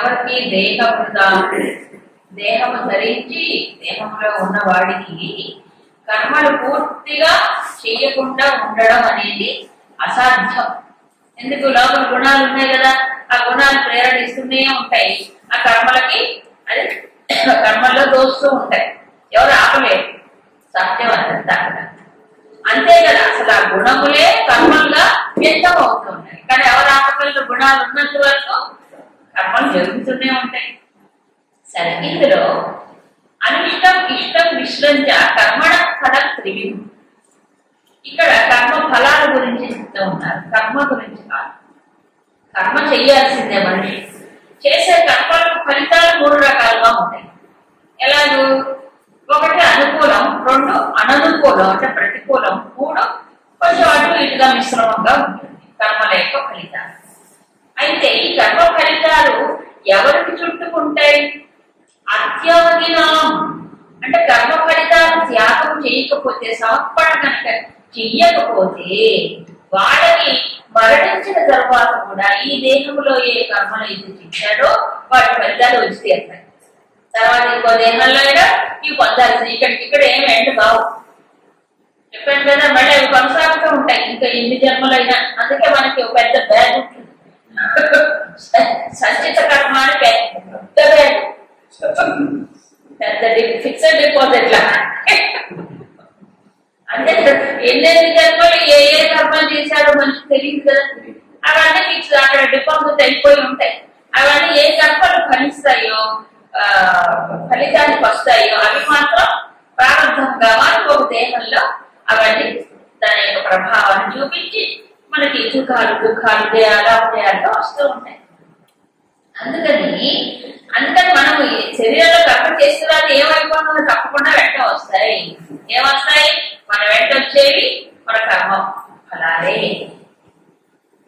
ఎవరికి దేహము ధరించి దేహంలో ఉన్న వాడికి కర్మలు పూర్తిగా చెయ్యకుండా ఉండడం అనేది అసాధ్యం. ఎందుకు? లోపల గుణాలు ఉన్నాయి కదా, ఆ గుణాలు ప్రేరణ ఇస్తూనే ఉంటాయి, ఆ కర్మలకి అది కర్మల్లో దోస్తూ ఉంటాయి. ఎవరు ఆపలేరు, సత్యం అంతా అంతే కదా. అసలు ఆ గుణములే కర్మలుగా వ్యక్తం అవుతున్నాయి. కానీ ఎవరు ఆపగలరు? గుణాలు ఉన్నంత వరకు కర్మలు జరుగుతూనే ఉంటాయి. సరే, ఇందులో అనిష్టం ఇష్టం విశ్రంజ కర్మణ ఫలం త్రివిధం. ఇక్కడ కర్మ ఫలాల గురించి చెప్తూ ఉన్నారు, కర్మ గురించి కాదు. కర్మ చెయ్యాల్సిందే మనిషి. చేసే కర్మలకు ఫలితాలు 3 రకాలుగా ఉంటాయి. ఎలాగూ? 1 అనుకూలం, 2 అననుకూలం అంటే ప్రతికూలం, 3 కొంచెం అటు ఇటుగా మిశ్రమంగా ఉంటుంది కర్మల యొక్క ఫలితాలు. అయితే ఈ కర్మ ఫలితాలు ఎవరికి చుట్టుకుంటాయి? అత్యాగినాం అంటే కర్మ ఫలితాలు త్యాగం చేయకపోతే, సమర్పణ కనుక చెయ్యకపోతే వాళ్ళని మరణించిన తర్వాత కూడా ఈ దేహంలో ఏ కర్మలు ఇది చేశాడో వాటి ఫలితాలు వచ్చి తీరుతాయి. తర్వాత ఇంకో దేహంలో అయినా ఇవి పొందాల్సింది. ఇక్కడ ఏమి ఎండ్ కావు. చెప్పాను కదా, మళ్ళీ అవి కొనసాగుతూ ఉంటాయి ఇంకా ఎన్ని జన్మలైనా. అందుకే మనకి ఒక పెద్ద బ్యాగ్ ఉంటుంది, సంచిత కర్మ అని పెద్ద బ్యాగ్, పెద్ద ఫిక్స్డ్ డిపాజిట్ లా. అంటే ఎన్నెన్ని జన్మలు ఏ కర్మలు చేశారో మనకు తెలియదు కదా. అవన్నీ ఫిక్స్ అక్కడ డిపాజిట్ అయిపోయి ఉంటాయి. అవన్నీ ఏ కర్మలు ఫలిస్తాయో, ఫలితానికి వస్తాయో అవి మాత్రం ప్రారంభంగా మనకు ఒక దేహంలో అవన్నీ దాని యొక్క ప్రభావాన్ని చూపించి మనకి సుఖాలు దుఃఖాలు ఉదయాల్లో వస్తూ ఉంటాయి. అందుకని మనం శరీరంలో కర్మ చేస్తున్నది ఏమైపోతుందో తప్పకుండా వెంట వస్తాయి. ఏమొస్తాయి? మన వెంట వచ్చేవి మన కర్మ ఫలాలే.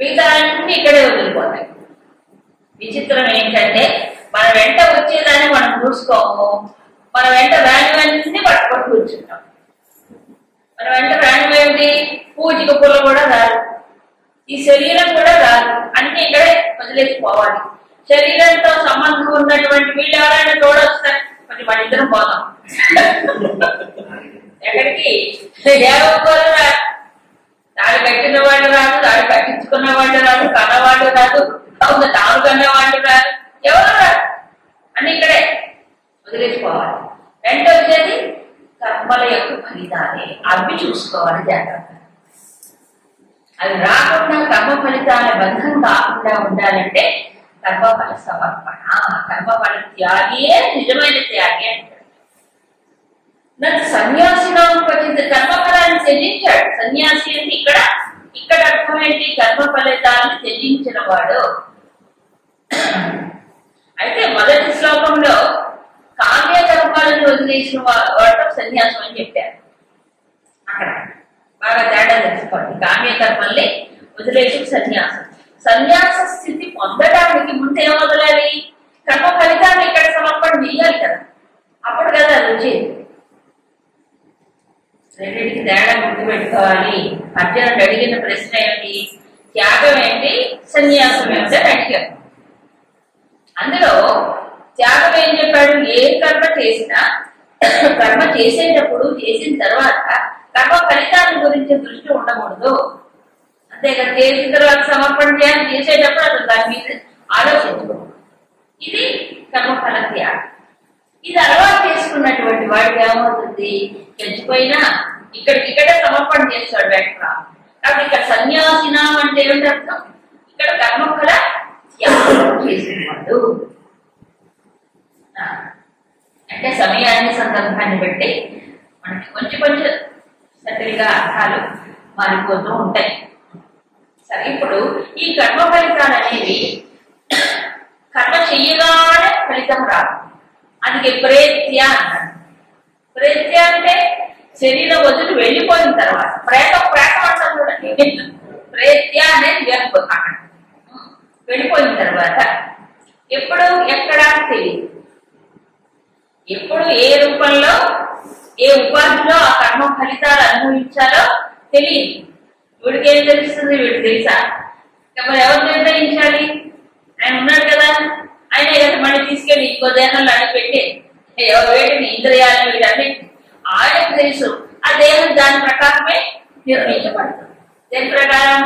మిగతా అన్ని ఇక్కడే వదిలిపోతాయి. విచిత్రం ఏంటంటే మన వెంట వచ్చేదాన్ని మనం చూసుకోము, మన వెంట రానివన్నీ పట్టుకొని కూర్చుంటాం. మన వెంట రానివేంటి? పూజకు పూల కూడా రాదు, ఈ శరీరం కూడా రాదు, అన్ని ఇక్కడే వదిలేసిపోవాలి. శరీరంతో సంబంధం ఉన్నటువంటి వీళ్ళు ఎవరైనా తోడొస్తారు, మరి మన ఇద్దరం పోదాం. ఎక్కడికి? దేవకోలు రాదు, దాడి కట్టిన వాళ్ళు రాదు, దాడి కట్టించుకున్న వాళ్ళు రాదు, కన్నవాళ్ళు రాదు, తాను కన్నవాళ్ళు రాదు, ఎవరు రాదు, అని ఇక్కడే వదిలేసిపోవాలి. వెంట వచ్చేది కర్మల యొక్క ఫలితాలే, అవి చూసుకోవాలి జాగ్రత్త. అవి రాకుండా కర్మ ఫలితాల బంధం కాకుండా ఉండాలంటే కర్మఫల సమర్పణ, కర్మఫల త్యాగియే నిజమైన త్యాగి అంటాడు. నాకు సన్యాసిగా వచ్చింది, కర్మఫలాన్ని త్యజించాడు. సన్యాసి అంటే ఇక్కడ అర్థం ఏంటి? కర్మ ఫలితాలను త్యజించిన వాడు. అయితే మొదటి శ్లోకంలో కామ్య కర్మాలను వదిలేసిన వాడు సన్యాసం అని చెప్పారు. అక్కడ బాగా తేడా తెలుసుకోండి. కామ్య కర్మల్ని వదిలేసి సన్యాసం. సన్యాస స్థితి పొందడానికి ముందు ఏం వదలాలి? కర్మ ఫలితాన్ని ఇక్కడ సమర్పణ చేయాలి కదా, అప్పుడు కదా అది వచ్చేది. రెండింటికి తేడా గుర్తు పెట్టుకోవాలి. అర్జునుడు అడిగిన ప్రశ్న ఏంటి? త్యాగం ఏంటి, సన్యాసం ఏంటి అని అడిగారు. అందులో త్యాగం ఏం చెప్పాడు? ఏ కర్మ చేసినా కర్మ చేసేటప్పుడు చేసిన తర్వాత కర్మ ఫలితాన్ని గురించి దృష్టి ఉండకూడదు. అంతేకాదు చేసిన తర్వాత సమర్పణ చేయాలి, చేసేటప్పుడు అసలు దాని మీద ఆలోచించకూడదు. ఇది కర్మఫల త్యాగం. ఇది అలవాటు చేసుకున్నటువంటి వాడికి ఏమవుతుంది? చచ్చిపోయినా ఇక్కడికిక్కడే సమర్పణ చేస్తాడు వెంటనే. కాబట్టి ఇక్కడ సన్యాసినం అంటే ఏమిటి అర్థం? ఇక్కడ కర్మఫల త్యాగం చేసేవాడు అంటే సమయాన్ని సందర్భాన్ని బట్టి మనకి కొంచెం సరిగా అర్థాలు మారిపోతూ ఉంటాయి. సరే, ఇప్పుడు ఈ కర్మ ఫలితాలు అనేవి కర్మ చెయ్యగానే ఫలితం రాదు. అందుకే ప్రేత్య అన్నాడు. ప్రేత్య అంటే శరీరం వదిలి వెళ్ళిపోయిన తర్వాత, ప్రేతం అంటారు చూడండి. ప్రేత్య అనేది వెళ్ళిపోయిన తర్వాత ఎప్పుడు ఎక్కడ తెలియదు. ఎప్పుడు ఏ రూపంలో ఏ ఉపాధిలో ఆ కర్మ ఫలితాలు అనుభవించాలో తెలియదు. వీడికి ఏం తెలుస్తుంది? వీడికి తెలుసా? మరి ఎవరు నిర్ణయించాలి? ఆయన ఉన్నాడు కదా, ఆయన ఇంకో దేహంలో అని పెట్టి వేటిని ఇంద్రియాలను వీటన్ని ఆయనకు తెలుసు. ఆ దేహం దాని ప్రకారమే నిర్ణయించబడుతుంది. దేని ప్రకారం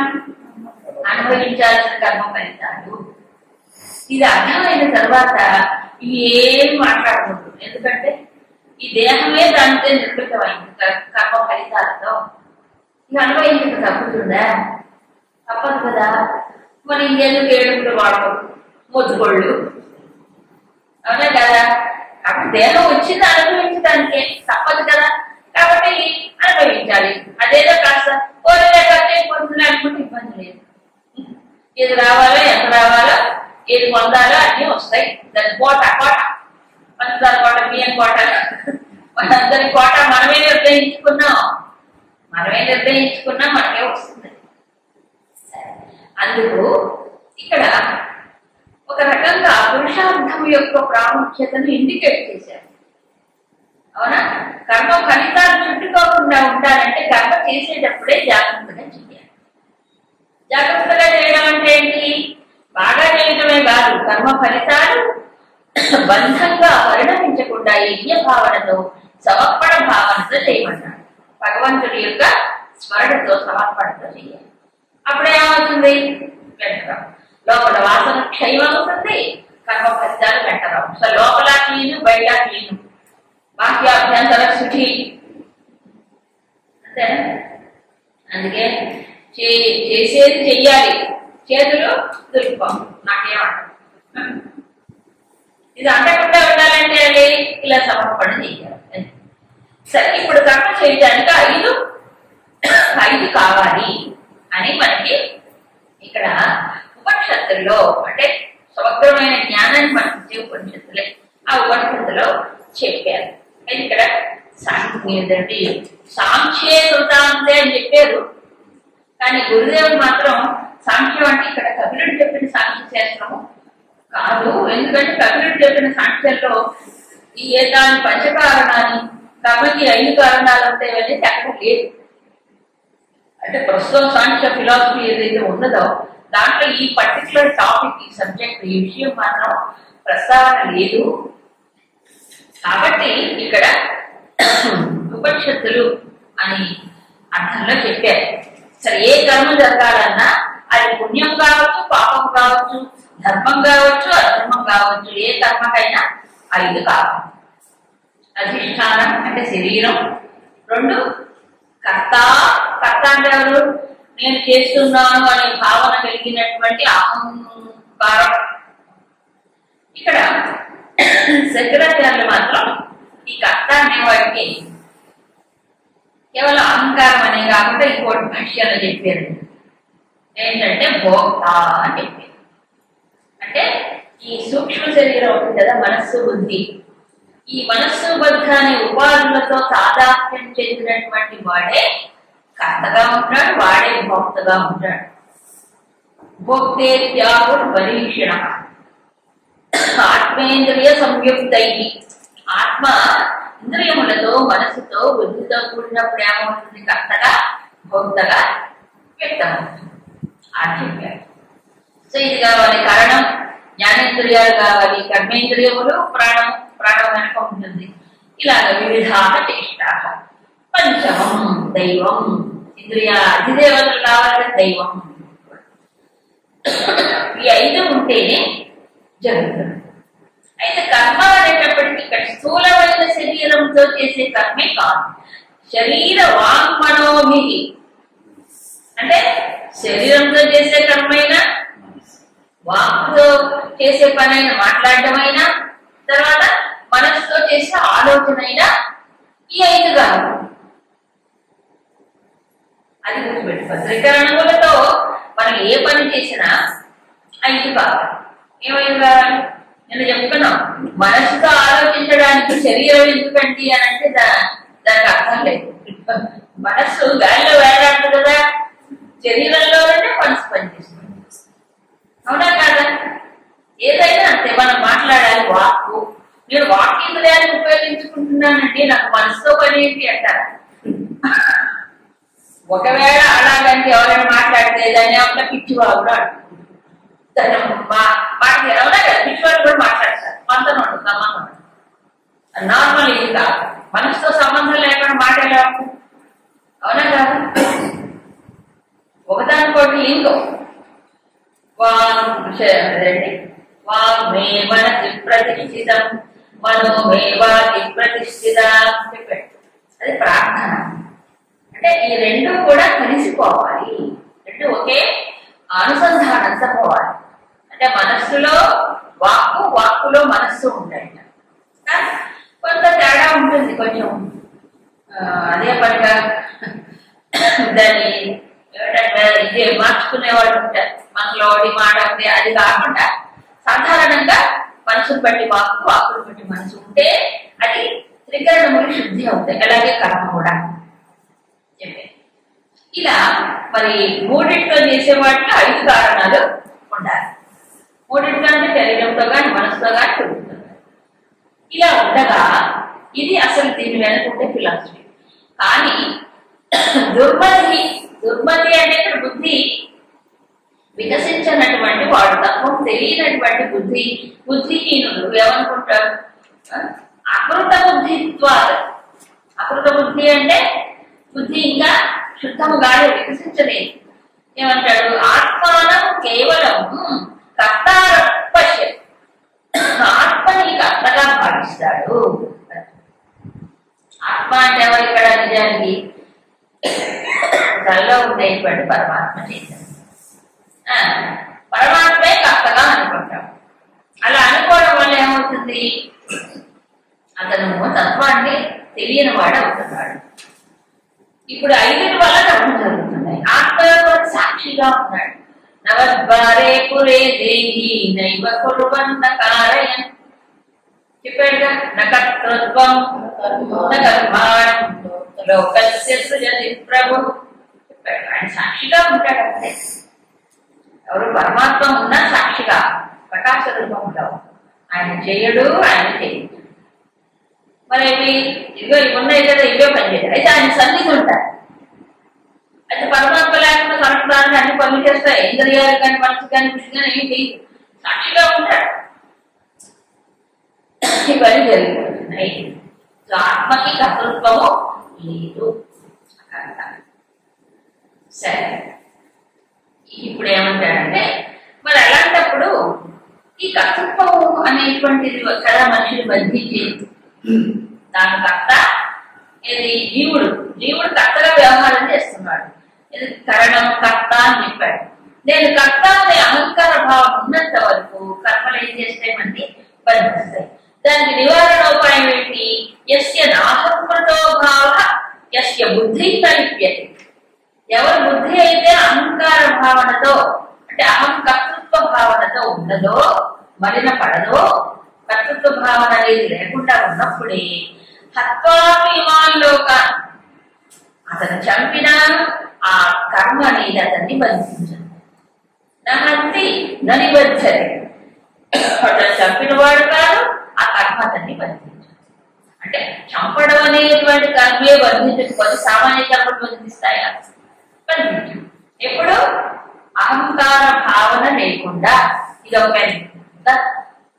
అనుభవించాల్సిన కర్మ ఫలితాలు. ఇది అర్థమైన తర్వాత ఇవి ఏం మాట్లాడకూడదు. ఎందుకంటే ఈ దేహమే దానితో నిర్మితమైంది కర్మ ఫలితాలతో. ఇక అనుభవించక తప్పుతుందా? తప్పదు కదా. మన ఇంకెందుకు ఏడుపులు వాడకూడదు, మొద్దుకోళ్ళు, అవునా కదా. కాబట్టి దేహం వచ్చింది అనుభవించడానికే, తప్పదు కదా. కాబట్టి అనుభవించాలి. అదేదో కాస్త పోలే ఖర్చు అనుకుంటే ఇబ్బంది లేదు. ఏది రావాలో ఎంత రావాలో ఏది పొందాలో అన్నీ వస్తాయి. దాని కోట పంచదార కోట, బియ్యం కోట, మనందరి కోట మనమే నిర్ణయించుకున్నాం మనకే వస్తుంది. అందుకు ఇక్కడ ఒక రకంగా పురుషార్థం యొక్క ప్రాముఖ్యతను ఇండికేట్ చేశారు. అవునా? కర్మ ఫలితాలు చుట్టుకోకుండా ఉండాలంటే కర్మ చేసేటప్పుడే జాగ్రత్తగా చేయాలి. జాగ్రత్తగా చేయడం అంటే ఏంటి? బాగా చేయడమే కాదు, కర్మ ఫలితాలు బంధంగా పరిణమించకుండా యజ్ఞ భావనతో, సమర్పణ భావనతో చేయమన్నాడు. భగవంతుడి యొక్క స్మరణతో, సమర్పణతో చేయాలి. అప్పుడేమవుతుంది? వెంటరావు. లోపల వాసన క్షయమవుతుంది, కర్మ ఫలితాలు వెంటరావు. సో లోపల క్లీను, బయట క్లీను, బాహ్యాభ్యంతర శుచి. అంతేనా? అందుకే చేసేది చెయ్యాలి, చేతులు దులుపుకోం. నాకేమంటారు? ఇది అంటకుండా ఉండాలంటే అది ఇలా సమర్పణ చేయాలి. సరే, ఇప్పుడు కర్మ చేయడానికి ఐదు కావాలి అని మనకి ఇక్కడ ఉపనిషత్తుల్లో, అంటే సమగ్రమైన జ్ఞానాన్ని మనకి ఉపనిషత్తులే ఆ ఉపనిషత్తులో చెప్పారు. ఇక్కడ సాంఖ్యం ఏంటంటే సాంఖ్యే కృతాంతే అని చెప్పారు. కానీ గురుదేవుడు మాత్రం సాంఖ్యం అంటే ఇక్కడ కపిలుడు చెప్పిన సాంఖ్య శాస్త్రము కాదు. ఎందుకంటే కపిలుడు చెప్పిన సాంఖ్యంలో ఈ ఏదాని పంచకారణాన్ని, కర్మకి 5 కారణాలు ఉంటాయనేది అక్కడ లేదు. అంటే ప్రస్తుతం సాంఖ్య ఫిలాసఫీ ఏదైతే ఉన్నదో దాంట్లో ఈ పర్టికులర్ టాపిక్, ఈ సబ్జెక్ట్, ఈ విషయం మాత్రం ప్రస్తావన లేదు. కాబట్టి ఇక్కడ ఉపనిషత్తులు అని అర్థంలో చెప్పారు. సరే, ఏ కర్మ జరగాలన్నా అది పుణ్యం కావచ్చు, పాపం కావచ్చు, ధర్మం కావచ్చు, అధర్మం కావచ్చు, ఏ కర్మకైనా 5 కావాలి. అధిష్టానం అంటే శరీరం, 2 కర్త అంటే ఎవరు? నేను చేస్తున్నాను అనే భావన కలిగినటువంటి అహంకారం. ఇక్కడ శంకరాచార్యులు మాత్రం ఈ కర్త అనే వాటికి కేవలం అహంకారం అనే కాకుండా ఇంకోటి భాష్యాలు చెప్పారు. ఏంటంటే భోక్త అని చెప్పారు. అంటే ఈ సూక్ష్మ శరీరం ఉంటుంది కదా, మనస్సు బుద్ధి, ఈ మనస్సు బుద్ధి అనే ఉపాధులతో తాదాత్మ్యం చెందినటువంటి వాడే కర్తగా ఉంటాడు, వాడే భోక్తగా ఉంటాడు. భోక్తే త్యాగుడు పరీక్షణ ఆత్మేంద్రియ సంయుక్తై. ఆత్మ ఇంద్రియములతో, మనస్సుతో, బుద్ధితో కూడినప్పుడు ఏమవుతుంది? కర్తగా, భోక్తగా వ్యక్తమవుతుంది. ఆధ్యాత్మిక. సో ఇది కావాలి, కారణం జ్ఞానేంద్రియాలు కావాలి, కర్మేంద్రియములు, ప్రాణం వెనక ఉంటుంది. ఇలాగ వివిధాన చేష్టా. పంచమం దైవం, ఇంద్రియ అధిదేవతలు కావాలి, దైవం. ఈ 5 ఉంటేనే జరుగుతుంది. అయితే కర్మ అనేటప్పటికీ ఇక్కడ స్థూలమైన శరీరంతో చేసే కర్మే కాదు, శరీర వాంగ్మనోభి. అంటే శరీరంతో చేసే కర్మైనా, వాక్తో చేసే పనైనా, మాట్లాడటమైనా, తర్వాత మనసుతో చేసే ఆలోచన అయినా ఈ 5 కాదు. అది గుర్తుపెట్టుకోవాలి. త్రికరణములతో మనం ఏ పని చేసినా 5 కావాలి. ఏమైంది కావాలి? నేను చెప్తున్నాం, మనసుతో ఆలోచించడానికి శరీరం ఎందుకండి అని అంటే దానికి అర్థం లేదు. మనస్సు గాలిలో వేలాడుతుంది కదా, శరీరంలోనే మనసు పనిచేస్తుంది. అవునా కాదా? ఏదైనా అంతే, మనం మాట్లాడాలి, వాక్కు. నేను వాక్ ఇంద్రియాన్ని ఉపయోగించుకుంటున్నానండి, నాకు మనసుతో పని ఏంటి అంటారా? ఒకవేళ అలాగంటే ఎవరైనా మాట్లాడితే దాన్ని ఏమన్నా పిచ్చివాడు అంటారు. అవునా కదా, పిచ్చివాడు కూడా మాట్లాడతారు, మనతో ఉండదు. నార్మల్ ఇది కాదు. మనసుతో సంబంధం లేకుండా మాట ఎలా ఉంటుంది? అవునా కాదు? ఒకదానికోటి లింగం. వాండి వాగ్మే మనసి ప్రతిష్ఠితం మనోమే వాకి ప్రతిష్ఠిత చెప్పాడు. అది ప్రార్థన. అంటే ఈ రెండు కూడా కలిసిపోవాలి, రెండు ఒకే అనుసంధానంతో పోవాలి. అంటే మనస్సులో వాక్కు, వాక్కులో మనస్సు ఉంటాయి. కొంత తేడా ఉంటుంది కొంచెం. అదే పనిగా దాన్ని ఏమిటంటే ఇది మార్చుకునే వాళ్ళు ఉంటారు. మనలో మాట ఉంది అది కాకుండా సాధారణంగా మనసును బట్టి వాక్కు, వాక్కును బట్టి మనసు ఉంటే అది త్రికరణములు శుద్ధి అవుతాయి. అలాగే కర్మ కూడా చెప్పే. ఇలా మరి మూడింటితో చేసే వాటికి 5 కారణాలు ఉండాలి. మూడింటితో అంటే శరీరంతో కానీ మనసుతో కానీ కుదురుతుంది. ఇలా ఉండగా ఇది అసలు దీన్ని వెనుకుంటే ఫిలాసఫీ. కానీ దుర్మతి అంటే ఇక్కడ బుద్ధి వికసించినటువంటి వాడు, తత్వం తెలియనటువంటి బుద్ధిహీనుడు ఏమనుకుంటాడు? అకృత బుద్ధిత్వాలు. అకృత బుద్ధి అంటే బుద్ధి ఇంకా శుద్ధముగానే వికసించలేదు. ఏమంటాడు? ఆత్మానం కేవలం కర్తార పశ్య, ఆత్మని కర్తగా భావిస్తాడు. ఆత్మ అంటే ఎవరు ఇక్కడ? నిజానికి తనలో ఉండేటువంటి పరమాత్మ చేశాడు. పరమాత్మే కర్తగా అనుకుంటాం. అలా అనుకోవడం వల్ల ఏమవుతుంది? అతను తత్వాన్ని తెలియని వాడు అవుతున్నాడు. ఇప్పుడు 5 వల్ల నవ్వు జరుగుతున్నాయి. ఆత్మ సాక్షిగా ఉన్నాడు. నవద్వారే పురే దేహి నైవ కుర్వన్న కారయం చెప్పాడుగా. నకర్తృత్వం నకర్మాణం లోకస్య సృజతి ప్రభు చెప్పాడు. ఆయన సాక్షిగా ఉంటాడు. అంటే ఎవరు? పరమాత్మ ఉన్నా సాక్షిగా ప్రకాశ రూపంలో ఆయన చేయడు, ఆయన చేయడు. మరి ఇదిగో ఇవి ఉన్నాయి కదా, ఇవే పనిచేయాలి. అయితే ఆయన సన్నిధి ఉంటారు. అయితే పరమాత్మ లేకుండా సంవత్సరానికి అన్ని పనులు చేస్తాయి. ఇంద్రియాలు కానీ మనసు కానీ కృషి కానీ ఏం చేయదు, సాక్షిగా ఉంటాడు. ఇవన్నీ జరిగిపోతున్నాయి. ఆత్మకి కర్తృత్వము లేదు. సరే, ఇప్పుడు ఏమంటాడంటే మరి అలాంటప్పుడు ఈ కర్తృత్వం అనేటువంటిది కదా మనిషిని బంధించేది. దాని కర్త ఇది జీవుడు కర్తగా వ్యవహారం చేస్తున్నాడు. ఇది కరణం కర్త అని చెప్పాడు. నేను కర్త అనే అహంకార భావం ఉన్నంత వరకు కర్మలు ఏం చేస్తాయి? బంధిస్తాయి. దానికి నివారణోపాయం ఏంటి? యస్య నాహంకృతో భావ యస్య బుద్ధి తలిప్యతి. ఎవరి బుద్ధి అయితే అహంకార భావనతో అంటే కర్తృత్వ భావనతో ఉన్నదో, మలిన పడదో, కర్తృత్వ భావన అనేది లేకుండా ఉన్నప్పుడే హత్వాభిమానులోక అతను చంపిన ఆ కర్మ అనేది అతన్ని బంధించదు. నహంతి ననిబద్ధరి. అతను చంపిన వాడు కాదు, ఆ కర్మ అతన్ని బంధించదు. అంటే చంపడం అనేటువంటి కర్మే బంధించకపోతే సామాన్య కర్మలు బంధిస్తాయా? బంధించు. ఎప్పుడు అహంకార భావన లేకుండా. ఇది ఒక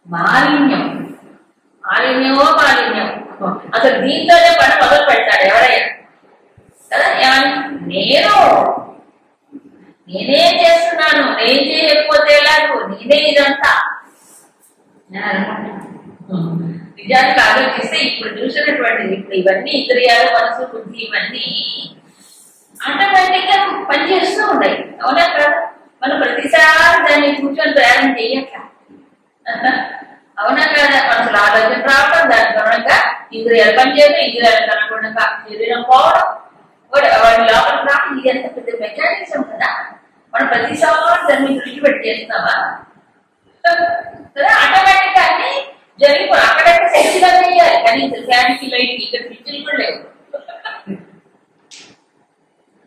మాలిన్యం. అసలు దీంతోనే పని మొదలు పెడతాడు ఎవరైనా కదా. ఏమని? నేనే చేస్తున్నాను, నేను చేయకపోతే ఎలాగో, నేనే ఇదంతా నిజానికి ఆలోచిస్తే ఇప్పుడు చూసినటువంటిది, ఇప్పుడు ఇవన్నీ ఇంద్రియాలు, మనసు, బుద్ధి ఇవన్నీ ఆటోమేటిక్ గా పనిచేస్తూ ఉన్నాయి. అవునా కదా? మనం ప్రతిసారి దాన్ని కూర్చొని ప్రయాణం చెయ్యట్లా. అవునా కదా? మనసులో ఆలోచన రావడం, దానికి అనుగుణంగా ఇంద్రియాలు పనిచేయడం, ఇంద్రియాలకు అనుగుణంగా శరీరం పోవడం, వాడి లోపలికి రావడం. ఇది ఎంత పెద్ద మెకానిజం కదా. మనం ప్రతిసారి దాన్ని దృష్టి పెట్టి చేస్తున్నావా కదా? ఆటోమేటిక్ గా అన్ని జరిగిపో. అక్కడైతే శక్తిగా చేయాలి, కానీ ఫ్యాన్కి లైట్ ఇక్కడ పిచ్చులు కూడా లేవు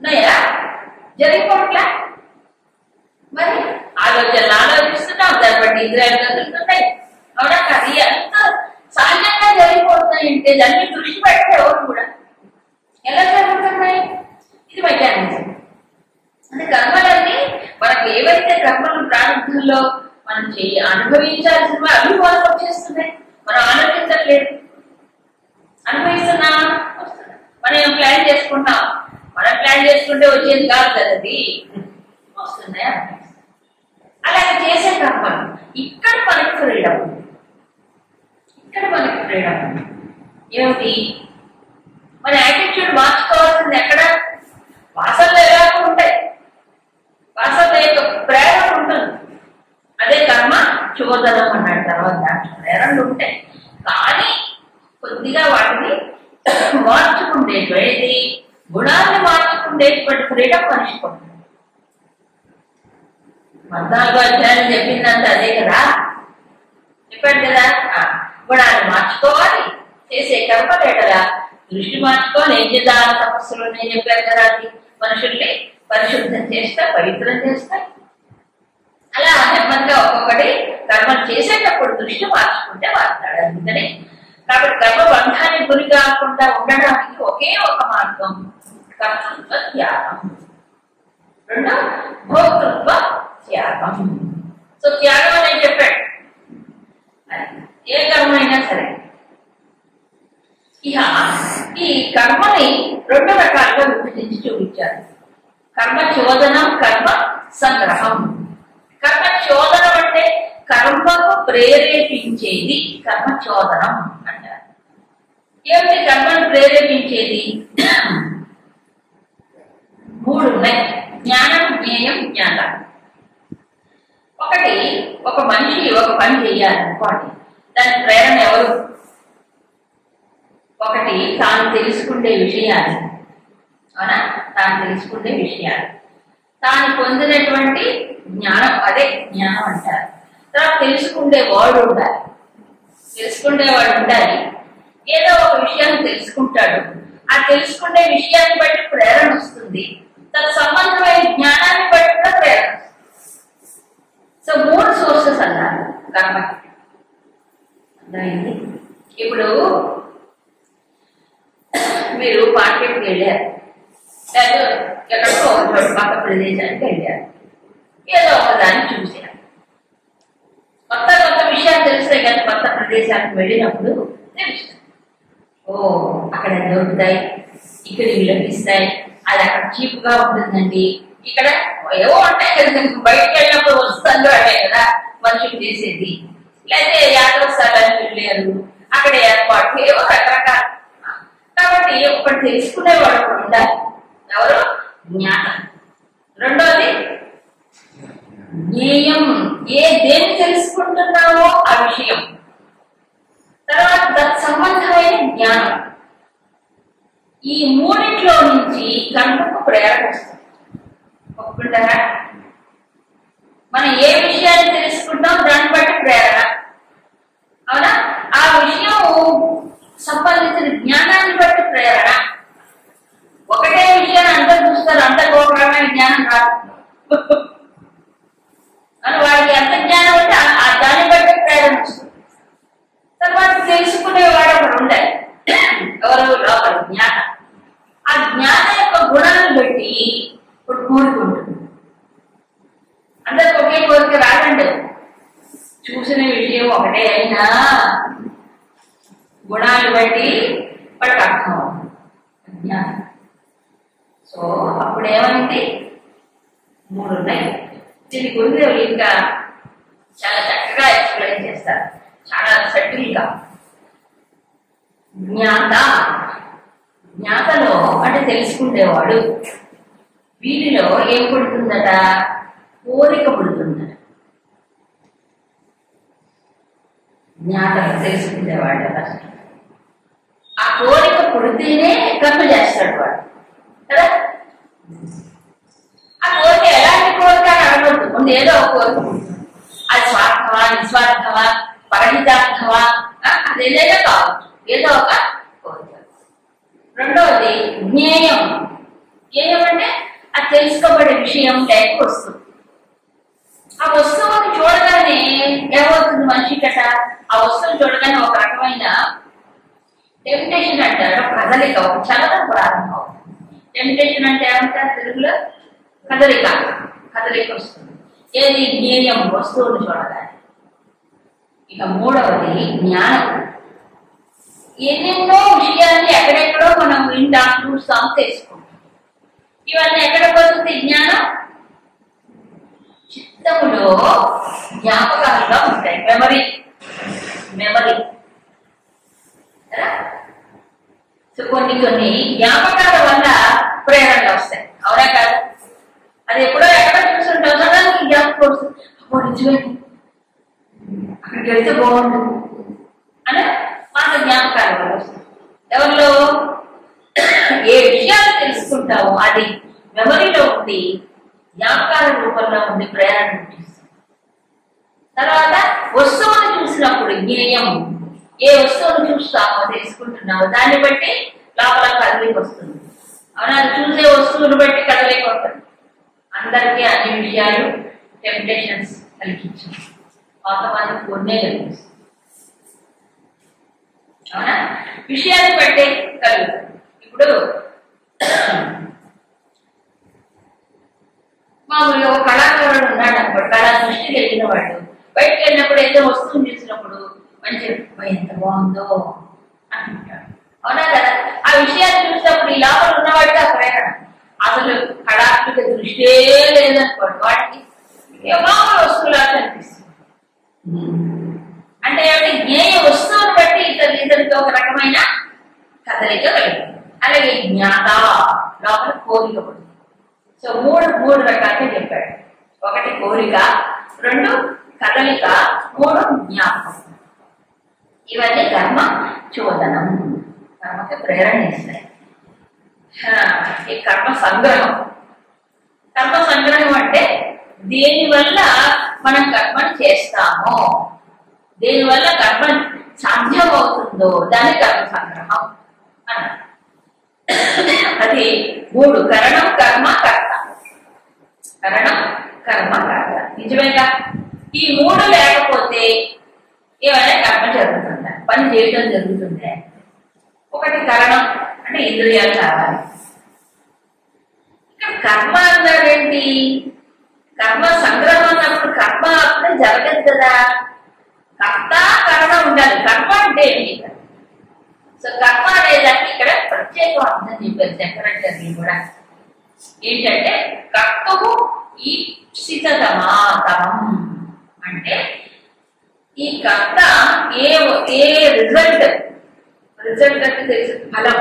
ఉన్నాయా? జరిగిపోవట్లా. మరి ఆలోచిస్తున్నాం, దాన్ని బట్టి ఇంద్రియాలు కదులుతున్నాయి. అవునా కాదు? ఎంత సహజంగా జరిగిపోతున్నాయి అంటే దాన్ని దృష్టి పెట్టే ఎవరు కూడా ఎలా జరుగుతున్నాయి? ఇది మెకానిజం. అంటే కర్మలన్నీ మనకు ఏవైతే కర్మలు ప్రారంభంలో మనం అనుభవించాల్సిన అవి మనకు వచ్చేస్తున్నాయి. మనం ఆలోచించట్లేదు. పోయేది కాదు కదా, అది వస్తున్నాయా. అలాగే చేసే కర్మలు ఇక్కడ మనకి ఫ్రీడమ్ ఉంది. ఇక్కడ మనకి ఫ్రీడమ్ ఉంది. ఏమిటి మన యాటిట్యూడ్ మార్చుకోవాల్సింది ఎక్కడ? వాసనలు ఎలా ఉంటాయి, వాసన యొక్క ప్రేరణ ఉంటుంది. అదే కర్మ చోదనం అన్నాడు. తర్వాత దాంట్లో ప్రేరణలు ఉంటాయి, కానీ కొద్దిగా వాటిని మార్చుకుండేటువంటి గుణాన్ని మార్చుకుండేటువంటి ఫ్రీడమ్ మనిషికి ఉంటుంది. 14వ అధ్యాయం చెప్పిందంటే అదే కదా, చెప్పాడు కదా. గుణాన్ని మార్చుకోవాలి, చేసే కర్మ లేటగా దృష్టి మార్చుకోవాలి. ఏం చేద్దాం తపస్సులు నేను చెప్పాను కదా, అది మనుషుల్ని పరిశుద్ధం చేస్తా, పవిత్రం చేస్తాయి. అలా నెమ్మదిగా ఒక్కొక్కటి కర్మలు చేసేటప్పుడు దృష్టి మార్చుకుంటే మాట్లాడు. అందుకని కాబట్టి కర్మ బంధానికి గురి కాకుండా ఉండడానికి ఒకే ఒక మార్గం కర్తృత్వ త్యాగం, రెండు భోక్తృత్వ త్యాగం. సో త్యాగం అనేది చెప్పాడు. ఏ కర్మ అయినా సరే ఇక ఈ కర్మని 2 రకాలుగా విభజించి చూపించారు. కర్మ చోదనం, కర్మ సంగ్రహం. కర్మ చోదనం అంటే కర్మకు ప్రేరేపించేది కర్మ చోదనం అంటారు. ఏమిటి కర్మను ప్రేరేపించేది? 3 ఉన్నాయి: జ్ఞానం, జ్ఞేయం, జ్ఞానం. ఒకటి, ఒక మనిషి ఒక పని చేయాలనుకోండి, దాని ప్రేరణ ఎవరు? ఒకటి తాను తెలుసుకునే విషయాలు, అవునా, తాను తెలుసుకునే విషయాలు, తాను పొందినటువంటి జ్ఞానం, అదే జ్ఞానం అంటారు. తర్వాత తెలుసుకునేవాడు ఉండాలి, తెలుసుకునేవాడు ఉండాలి. ఏదో ఒక విషయాన్ని తెలుసుకుంటాడు, ఆ తెలుసుకునే విషయాన్ని బట్టి ప్రేరణ వస్తుంది, తన సంబంధమైన జ్ఞానాన్ని బట్టి కూడా ప్రేరణ వస్తుంది. సో 3 సోర్సెస్ అన్నారు కర్మకి. అర్థమైంది? ఇప్పుడు మీరు మార్కెట్కి వెళ్ళారు, లేదా ఎక్కడికో పక్క ప్రదేశానికి వెళ్ళారు, ఏదో ఒకదాన్ని చూశారు. కొత్త కొత్త విషయాలు తెలుస్తాయి కదా, కొత్త ప్రదేశానికి వెళ్ళినప్పుడు తెలుస్తాయి. ఓ అక్కడ దొరుకుతాయి, ఇక్కడ ఇవి లభిస్తాయి, అది అక్కడ చీప్గా ఉంటుందండి, ఇక్కడ ఏవో ఉంటాయి కదా, బయటకు వెళ్ళినప్పుడు వస్తుంది అంటే కదా మనుషులు చేసేది. లేకపోతే యాత్ర స్థలానికి వెళ్ళారు, అక్కడ ఏర్పాట్లు ఏవో రకరకాల. కాబట్టి ఒకటి తెలుసుకునేవాడు ఒకడు ఉండాలి. ఎవరు? జ్ఞానం. రెండోది జ్ఞేయం, దేన్ని తెలుసుకుంటున్నావో ఆ విషయం. తర్వాత సంబంధమైన జ్ఞానం. ఈ 3 నుంచి కర్మకు ప్రేరణ వస్తుంది. ఒప్పుకుంటారా? మనం ఏ విషయాన్ని తెలుసుకుంటాం దాన్ని బట్టి ప్రేరణ, అవునా? ఆ విషయం సంబంధించిన జ్ఞానాన్ని బట్టి ప్రేరణ. ఒకటే విషయాన్ని అందరు చూస్తారు, అందరికి ఒక రకమైన జ్ఞానం రాదు. అని వాడికి ఎంత జ్ఞానం ఉంటే దాన్ని బట్టి ప్రేరణ వస్తుంది. తర్వాత తెలుసుకునేవాడు ఒకడు ఉండాలి. ఎవరు? లోపల జ్ఞానం. ఆ జ్ఞానం యొక్క గుణాలను బట్టి ఇప్పుడు కోరుకుంటుంది. అందరికి ఒకే కోరిక రాదండి. చూసిన విషయం ఒకటే అయినా గుణాలు బట్టి వాడికి అర్థం అవుతుంది జ్ఞానం. సో అప్పుడు ఏమైంది? 3 ఉన్నాయి. దీని గురించి ఇంకా చాలా చక్కగా ఎక్స్ప్లెయిన్ చేస్తారు, చాలా సెటిల్గా. జ్ఞాతలో అంటే తెలుసుకునేవాడు, వీటిలో ఏం పుడుతుందట? కోరిక పుడుతుందట. జ్ఞాతలో తెలుసుకునేవాడు ఫస్ట్. ఆ కోరిక పుడితేనే కర్మ చేస్తాడు వాడు కదా. ఆ కోరిక ఎలాంటి కోరిక అని అడగద్దు, ముందు ఏదో ఒక కోరిక పుడుతుంది. అది స్వార్థమా, నిస్వార్థమా, పరహితార్థమా, అది ఏదైనా కావచ్చు, ఏదో ఒక కోరిక. రెండవది జ్ఞేయం. జ్ఞేయం అంటే అది తెలుసుకోబడే విషయం లేక వస్తుంది. ఆ వస్తువుని చూడగానే ఏమవుతుంది మనిషికట? ఆ వస్తువుని చూడగానే ఒక రకమైన టెంప్టేషన్ అంటారు, కదలిక, ఒక చలనం ప్రారంభం అవుతుంది. టెంప్టేషన్ అంటే ఏమంటారు తెలుగులో? కదలిక. కదలిక వస్తుంది. ఏది? జ్ఞేయం, వస్తువుని చూడగానే. ఇక 3వది జ్ఞానం. ఎన్నెన్నో విషయాన్ని ఎక్కడెక్కడో మనం వింటాం, చూస్తాం, తెలుసుకుంటాం. ఇవన్నీ ఎక్కడ పోతుంది జ్ఞానం? చిత్తములో జ్ఞాపకాలుగా ఉంటాయి. మెమరీ సో కొన్ని జ్ఞాపకాల వల్ల ప్రేరణలు వస్తాయి. అవునా కాదు? అది ఎప్పుడో ఎక్కడ చూస్తుంటావు కదా, జ్ఞాపకం వస్తుంది. అబ్బో నిజమే, అక్కడికి వెళ్తే బాగుంటుంది అని మన జ్ఞాపకాల వల్ల వస్తుంది. ఎవరిలో ఏ విషయాలు తెలుసుకుంటామో అది మెమరీలో ఉండి జ్ఞాపకాల రూపంలో ఉండి ప్రేరణ పుట్టిస్తుంది. తర్వాత వస్తువును చూసినప్పుడు జ్ఞేయం, ఏ వస్తువును చూస్తామో తెలుసుకుంటున్నామో దాన్ని బట్టి లోపల కదలిక వస్తుంది. అవునా? చూసే వస్తువును బట్టి కదలిక వస్తుంది. అందరికీ అన్ని విషయాలు టెంప్టేషన్స్ కలిగించాం, కొంతమంది కొన్నే కలిగిస్తుంది. అవునా? విషయాన్ని బట్టి కలుగుతుంది. ఇప్పుడు మామూలుగా ఒక కళాకారుడు ఉన్నాడు అన్నప్పుడు, కళా దృష్టి కలిగిన వాడు బయటకు వెళ్ళినప్పుడు ఏదో వస్తువుని చూసినప్పుడు మంచి ఎంత బాగుందో అంటుంటాడు. అవునా కదా? ఆ విషయాన్ని చూసినప్పుడు ఈ లోపల ఉన్నవాడికి ఆ ప్రేరణ. అసలు కళాత్మక దృష్టే లేదనుకోండి, వాటికి మామూలు వస్తువులా కనిపిస్తుంది. అంటే ఏమిటి? జ్ఞేయ వస్తువుని బట్టి ఇతనికి ఒక రకమైన కదలిక కలుగుతుంది. అలాగే జ్ఞాత లోపల కోరిక పడుతుంది. సో మూడు రకాలుగా చెప్పాడు. ఒకటి కోరిక, రెండు కదలిక, మూడు జ్ఞాపకం. ఇవన్నీ కర్మ చోదనం, కర్మకి ప్రేరణ ఇస్తాయి. ఈ కర్మ సంగ్రహం అంటే దేనివల్ల మనం కర్మను చేస్తామో, దేనివల్ల కర్మ సాధ్యం అవుతుందో దాని కర్మ సంగ్రహం అన్నారు. అది మూడు: కరణం, కర్మ, కర్త. కరణం, కర్మ, కర్త. నిజమేగా? ఈ మూడు లేకపోతే ఏమైనా కర్మ జరుగుతుందా, పని చేయడం జరుగుతుందా? ఒకటి కరణం అంటే ఇంద్రియాలు కావాలి. ఇక్కడ కర్మ అన్నారేంటి? కర్మ సంగ్రహం అన్నప్పుడు కర్మ అప్పుడే జరగదు కదా, కర్త కరణం ఉండాలి. కర్మ అంటే ఏంటి? సో కర్మ అనేదాన్ని ఇక్కడ ప్రత్యేకం అర్థం చెప్పారు శంకరాచార్యులు కూడా. ఏంటంటే కర్తవు ఈప్సితమాతమం అంటే ఈ కర్త ఏ రిజల్ట్ అంటే తెలుసు, ఫలం,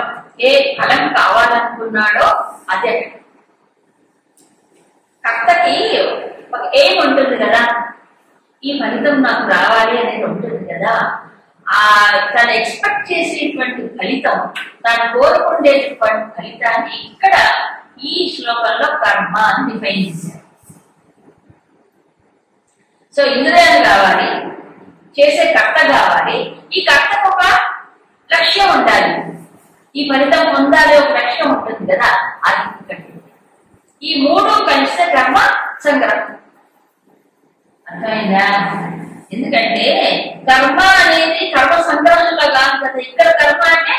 ఏ ఫలం కావాలనుకున్నాడో అదే. కర్తకి ఒక ఏం ఉంటుంది కదా, ఈ ఫలితం నాకు రావాలి అనేది ఉంటుంది కదా. తను ఎక్స్పెక్ట్ చేసేటువంటి ఫలితం, తను కోరుకునేటువంటి ఫలితాన్ని ఇక్కడ ఈ శ్లోకంలో కర్మ అని డిఫైన్ చేశారు. సో ఇంద్రియాలు కావాలి, చేసే కర్త కావాలి. ఈ కర్తకు ఒక లక్ష్యం ఉండాలి, ఈ ఫలితం పొందాలి, ఒక లక్ష్యం ఉంటుంది కదా, అది ఇక్కడ. ఈ మూడు కలిస్తే కర్మ సంగ్రహం. అర్థమైందా? ఎందుకంటే కర్మ అనేది కర్మ సంగ్రహంలో కాదు కదా. ఇక్కడ కర్మ అంటే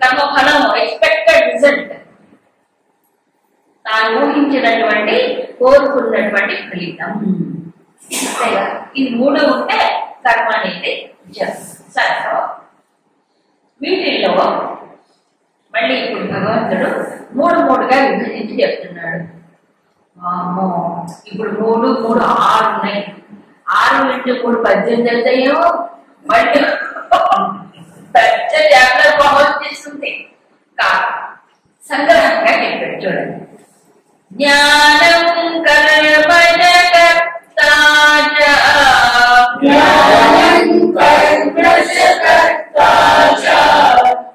కర్మ ఫలం, ఎక్స్పెక్టెడ్ రిజల్ట్, తాను ఊహించినటువంటి కోరుకున్నటువంటి ఫలితం. ఇది మూడు ఉంటే కర్మ అనేది జరుగుతుంది. వీటిల్లో మళ్ళీ ఇప్పుడు భగవంతుడు మూడుగా విభజించి చెప్తున్నాడు. ఇప్పుడు 3 6 ఉన్నాయి. 6 × 3 18 అవుతాయో, మళ్ళీ పెద్ద జాగ్రత్త భావిస్తుంది కాదు. సంగ్రహంగా చెప్పాడు చూడండి. జ్ఞానం కర్మజ కర్తా చ,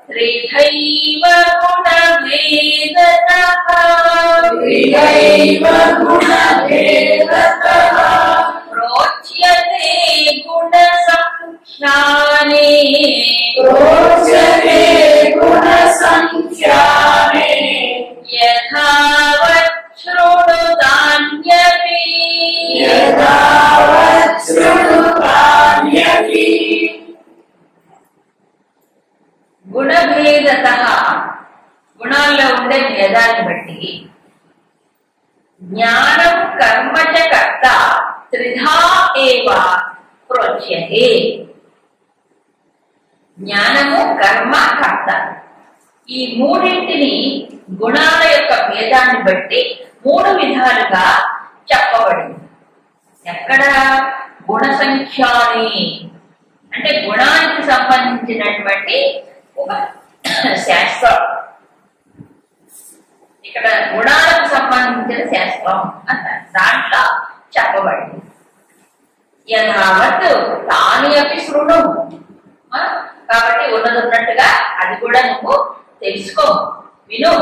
త్రిధైవ గుణభేదతః ప్రోచ్యతే గుణ సంఖ్యానే యథావత్ శృణుతాన్యపి. గుణభేదతః, గుణాల్లో ఉండే భేదాన్ని బట్టి జ్ఞానం కర్మ చ కర్త త్రిధా ఏవ ప్రోచ్యతే. జ్ఞానము కర్మ కర్త ఈ మూడింటిని గుణాల యొక్క భేదాన్ని బట్టి మూడు విధాలుగా చెప్పబడింది. ఎక్కడ? గుణ సంఖ్యాని అంటే గుణానికి సంబంధించినటువంటి ఒక శాస్త్రం. ఇక్కడ గుణాలకు సంబంధించిన శాస్త్రం అంటారు. దాంట్లో చెప్పబడింది. యథావత్ తాని అపి శృణు. కాబట్టి ఉన్నట్టుగా అది కూడా నువ్వు తెలుసుకో, విను,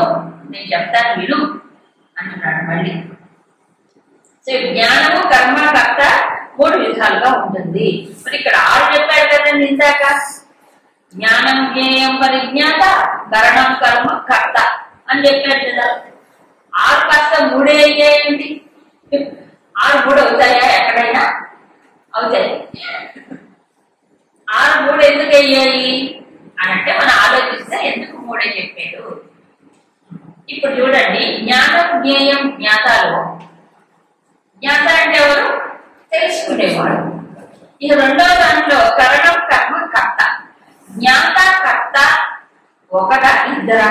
నేను చెప్తాను విను అంటున్నాడు మళ్ళీ. సో జ్ఞానము కర్మ కర్త మూడు విధాలుగా ఉంటుంది. మరి ఇక్కడ 6 చెప్పాడు కదండి ఇందాక. జ్ఞానం జ్ఞేయం పరిజ్ఞాత, కరణం కర్మ కర్త అని చెప్పాడు కదా. 6 కాస్త 3 అయ్యాయండి. 6 3 అవుతాయా? ఎక్కడైనా అవుతాయి. 6 3 ఎందుకు అయ్యాయి అని అంటే మనం ఆలోచిస్తే ఎందుకు 3 చెప్పాడు. ఇప్పుడు చూడండి, జ్ఞానం జ్ఞేయం జ్ఞాతలో జ్ఞాత అంటే ఎవరు? తెలుసుకునేవాడు. ఇక రెండవ దాంట్లో కరణం కర్మ కర్త. జ్ఞాత కర్త ఒకటా ఇద్దరా?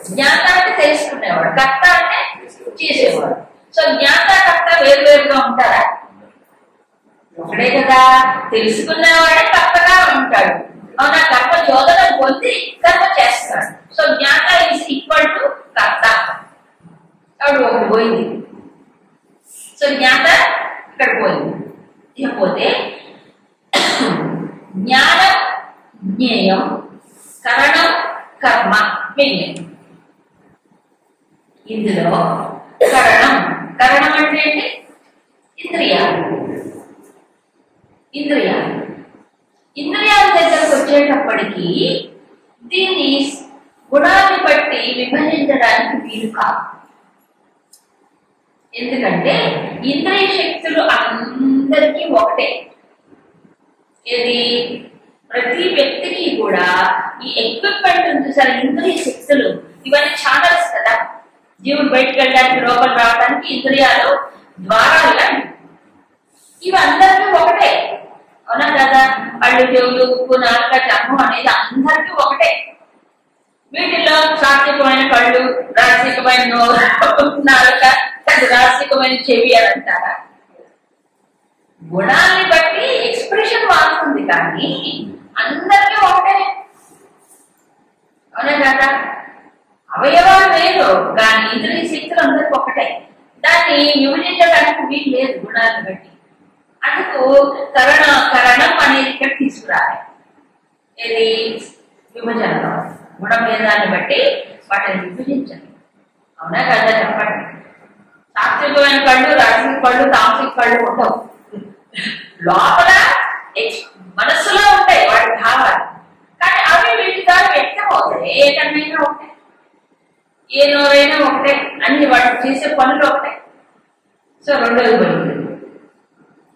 జ్ఞాత అంటే తెలుసుకునేవాడు, కర్త అంటే చేసేవాడు. సో జ్ఞాత కర్త వేరువేరుగా ఉంటారా? ఒకడే కదా. తెలుసుకునేవాడే కర్తగా ఉంటాడు. అవునా? కర్మ చోదన పొంది కర్మ చేస్తాడు. సో జ్ఞాత ఈజ్ ఈక్వల్ టు కర్త. అప్పుడు ఒకటి పోయింది. సో జ్ఞాత ఇక్కడ పోయింది. ఇకపోతే జ్ఞానం జ్ఞేయం కరణం కర్మ మిగిలింది. ఇందులో కరణం కరణం అంటే ఏంటి? ఇంద్రియాలు. ఇంద్రియాల దగ్గరకు వచ్చేటప్పటికీ దీన్ని గుణాన్ని బట్టి విభజించడానికి వీలు కాదు. ఎందుకంటే ఇంద్రియ శక్తులు అందరికీ ఒకటే. ఇది ప్రతి వ్యక్తికి కూడా ఈ ఎక్విప్మెంట్ ఉంది సార్. ఇంద్రియ శక్తులు ఇవన్నీ ఛానల్స్ కదా. జీవుడు బయటకు వెళ్ళడానికి, లోపల రావడానికి ఇంద్రియాలు ద్వారాలు. ఇవి అందరికీ ఒకటే. అవునా కదా? పళ్ళు, చెవులు, ఉప్పు, నాలుక, చర్మం అనేది అందరికీ ఒకటే. వీటిలో సాత్వికమైన కళ్ళు, రాజసికమైన నాలుక, రాజసికమైన చెవి అని అంటారా? గుణాన్ని బట్టి ఎక్స్ప్రెషన్ మారుతుంది, కానీ అందరికీ ఒకటే. అవునా కదా? అవయవాలు వేరు, కానీ ఇంద్రియ శక్తులు అందరికీ ఒకటే. దాన్ని విభజించడానికి వీలు లేదు గుణాలను బట్టి. అందుకు కరణం అనేది ఇక్కడ తీసుకురాలి. ఇది విభజనలో గుణ భేదాన్ని బట్టి వాటిని విభజించాలి. అవునా కదా? చెప్పండి. సాత్వికమైన కళ్ళు, రాజసిక కళ్ళు, తామసిక కళ్ళు ఉండవు. లోపల మనస్సులో ఉంటాయి వాటి భావాలు, కానీ అవి వీటి ద్వారా వ్యక్తం అవుతాయి. ఏ కన్నైనా ఒకటే, ఏ నోరైనా ఒకటే, అన్ని వాటి చేసే పనులు ఒకటే. సో రెండోది పోయింది.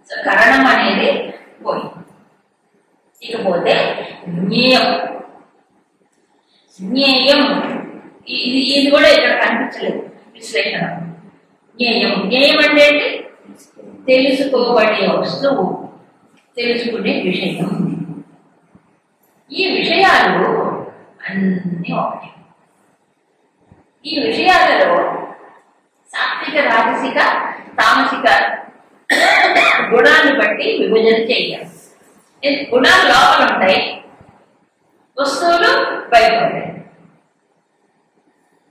సో కరణం అనేది పోయింది. ఇకపోతే జ్ఞేయం. ఇది కూడా ఇక్కడ కనిపించలేదు విశ్లేషణ. జ్ఞేయం అంటే ఏంటి? తెలుసుకోబడే వస్తువు, తెలుసుకునే విషయం. ఈ విషయాలు అన్నీ ఒకటి. ఈ విషయాలలో సాత్విక, రాజసిక, తామసిక గుణాన్ని బట్టి విభజన చేయాలి. గుణాలు లోపల ఉంటాయి, వస్తువులు బయట ఉంటాయి.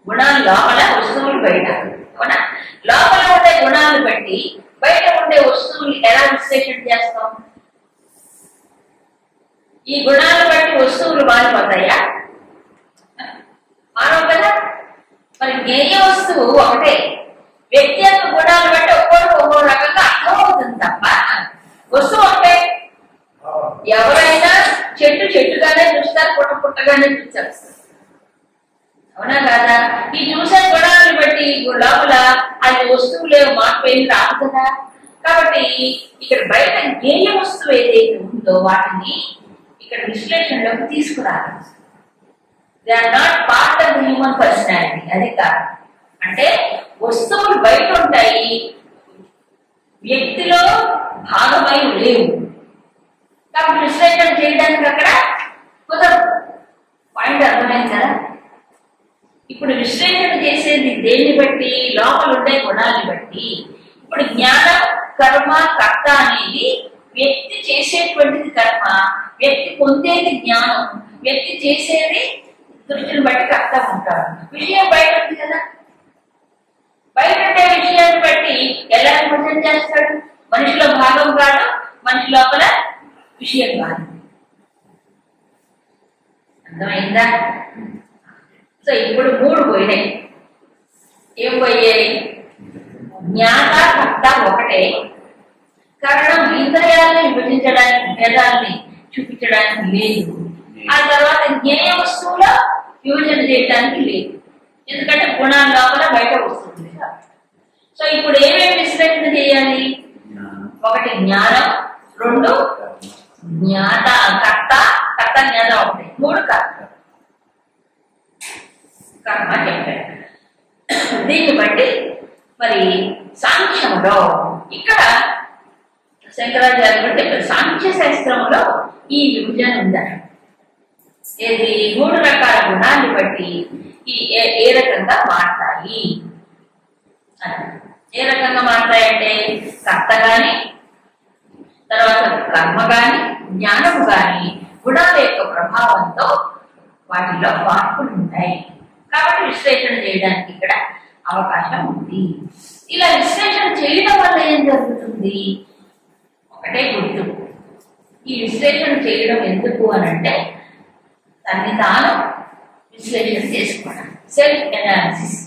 గుణాలు లోపల, వస్తువులు బయట. అవునా? లోపల ఉండే గుణాలను బట్టి బయట ఉండే వస్తువులు ఎలా విశ్లేషణ చేస్తాం? ఈ గుణాలను బట్టి వస్తువులు మారిపోతాయా? మారవు కదా. మరి జ్ఞేయ వస్తువు ఒకటే. వ్యక్తి యొక్క గుణాలు బట్టి ఒక్కో రకంగా అర్థమవుతుంది తప్ప వస్తువు ఒకటే. ఎవరైనా చెట్టుగానే చూస్తారు, పుట్టగానే చూస్తారు. అవునా కాదా? ఈ చూసే గుణాలను బట్టి లోపల అది వస్తువులే మార్పు ఏమి రాదు కదా. కాబట్టి ఇక్కడ బయట జ్ఞేయ వస్తువు ఏదైతే ఉందో వాటిని ఇక్కడ విశ్లేషణలోకి తీసుకురాలి. They are not part of the human personality. అది కాదు. అంటే వస్తువులు బయట ఉంటాయి, వ్యక్తిలో భాగమై లేవు. కాబట్టి విశ్లేషణ చేయడానికి అక్కడ కుదరదు. పాయింట్ అర్థమైంది కదా. ఇప్పుడు విశ్లేషణ చేసేది దేన్ని బట్టి? లోపల ఉండే గుణాన్ని బట్టి. ఇప్పుడు జ్ఞానం, కర్మ, కర్త అనేది వ్యక్తి చేసేటువంటిది కర్మ, వ్యక్తి పొందేది జ్ఞానం, వ్యక్తి చేసేది దృష్టిని బట్టి కర్త ఉంటాడు. విషయం బయట ఉంది కదా, బయట ఉండే విషయాన్ని బట్టి ఎలా విభజన చేస్తాడు? మనిషిలో భాగం కాదు, మనిషి లోపల విషయం కాదు. అర్థమైందా? సో ఇప్పుడు 3 పోయినాయి. ఏం పోయాయి? జ్ఞాత, కర్త ఒకటే. కారణం ఇంద్రియాలను విభజించడానికి, భేదాలని చూపించడానికి లేదు. ఆ తర్వాత జ్ఞేయ వస్తువుల విభజన చేయడానికి లేదు, ఎందుకంటే గుణాల లోపల బయట వస్తుంది. సో ఇప్పుడు ఏమేమి విశ్లేషణ చేయాలి? 1 జ్ఞానం, 2 జ్ఞాత, కర్త, కర్త జ్ఞాత ఒకటి, 3 కర్త కర్మ చెప్పారు. దీన్ని బట్టి మరి సాంఖ్యంలో ఇక్కడ శంకరాచార్యులు చెప్పారు, సాంఖ్య శాస్త్రంలో ఈ విభజన ఉందని. ఏది? 3 రకాల గుణాన్ని బట్టి ఏ రకంగా మారుతాయి. ఏ రకంగా మారుతాయంటే కర్త గాని, తర్వాత కర్మ గాని, జ్ఞానము గాని గుణాల యొక్క ప్రభావంతో వాటిలో మార్పులు ఉంటాయి. కాబట్టి విశ్లేషణ చేయడానికి ఇక్కడ అవకాశం ఉంది. ఇలా విశ్లేషణ చేయడం వల్ల ఏం జరుగుతుంది? ఒకటే గుర్తు, ఈ విశ్లేషణ చేయడం ఎందుకు అనంటే తన్ని తాను విశ్లేషణ చేసుకోవడం, సెల్ఫ్ ఎనాలిసిస్.